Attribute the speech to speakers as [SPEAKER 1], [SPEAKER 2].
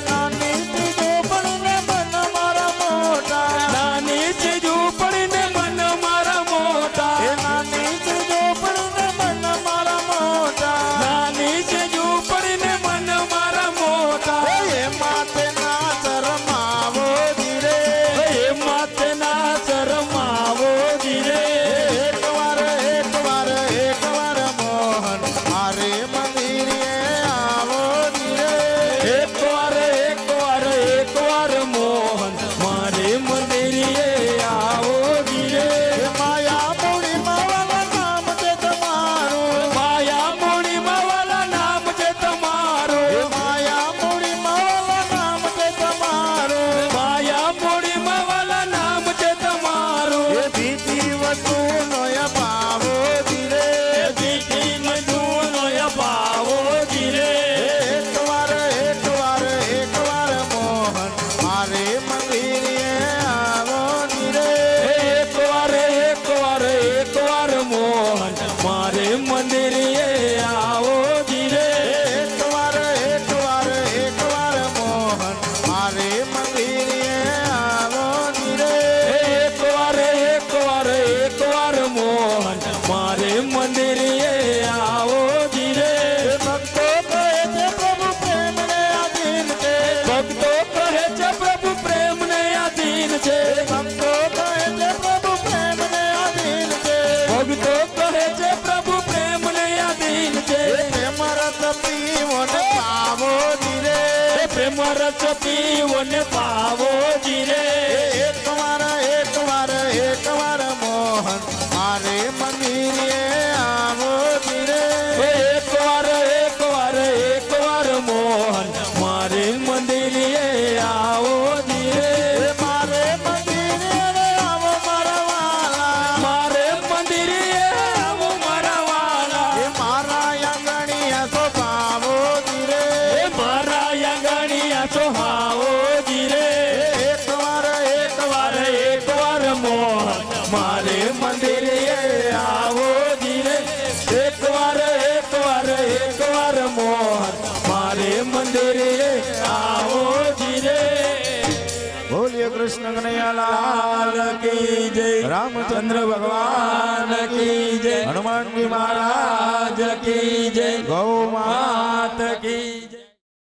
[SPEAKER 1] નાની ચીજો પડીને મન મારા મોટા
[SPEAKER 2] નાની છે ઝૂંપડીને મન મારા મોટા
[SPEAKER 1] નાની ચીજો પડીને મન મારા મોટા
[SPEAKER 2] નાની છે ઝૂંપડીને મન મારા મોટા
[SPEAKER 1] એ માતે ના શરમાવો ધીરે
[SPEAKER 2] એ માથે ના શરમાવો ધીરે
[SPEAKER 1] એકવાર મોહન મારે મંદિરે આવો ધીરે
[SPEAKER 2] એકવાર મોહન મારે મંદિરે આવો ધીરે
[SPEAKER 1] માયા મૂડી માવાલા નામ છે તમારું
[SPEAKER 2] માયા મૂડીમાં વાલા નામ છે તમારું
[SPEAKER 1] માયા મૂડી માવાલા નામ છે તમારું
[SPEAKER 2] માયા મૂડીમાં વાલા નામ છે તમારું
[SPEAKER 1] એ બીજી વસ્તુ નો પાવો ધીરે
[SPEAKER 2] બીજી મજૂરનો અભાવો ધીરે
[SPEAKER 1] એકવાર મોહન મારે મંદિરે આવો ધીરે
[SPEAKER 2] એકવાર મોહન મારે મંદિરે આવો ધીરે
[SPEAKER 1] એકવાર મોહન મારે મંદિરે આવો ધીરે
[SPEAKER 2] એકવાર મોહન મારે મંદિરે આવો ધીરે
[SPEAKER 1] ભક્તો કહે છે પ્રભુ પ્રેમને આધીન છે
[SPEAKER 2] ભક્તો કહે છે પ્રભુ પ્રેમને આધીન છે
[SPEAKER 1] ભક્તો કહે છે પ્રભુ પ્રેમને આધીન છે
[SPEAKER 2] ભક્તો કહે છે પ્રભુ પ્રેમને આધીન છે
[SPEAKER 1] પ્રેમ રસ પીવો ને પાવો ધીરે
[SPEAKER 2] પ્રેમ રસ પીવો ને પાવો ધીરે
[SPEAKER 1] એકવાર મોહન મારે મંદિરે આવો ધીરે
[SPEAKER 2] એકવાર મોહન મારે મંદિરે આવો ધીરે
[SPEAKER 1] મારે મંદિરે આવો મારા વાલા
[SPEAKER 2] મારે મંદિરે આવો મારા વાલા
[SPEAKER 1] મારા આંગણિયા સ્વભાવો ધીરે
[SPEAKER 2] મારા આંગણિયા સોહાવો ધીરે એકવાર મોહન મારે મંદિરે આવો ધીરે એકવાર મોહન મારે મંદિરે આવો ધીરે
[SPEAKER 1] બોલીએ કૃષ્ણ કનૈયાલાલ
[SPEAKER 2] લાલ કી જય
[SPEAKER 1] રામચંદ્ર ભગવાન
[SPEAKER 2] કી જય
[SPEAKER 1] હનુમાનજી મહારાજ
[SPEAKER 2] રાજ કી જય
[SPEAKER 1] ગૌ માતા
[SPEAKER 2] માત કી જય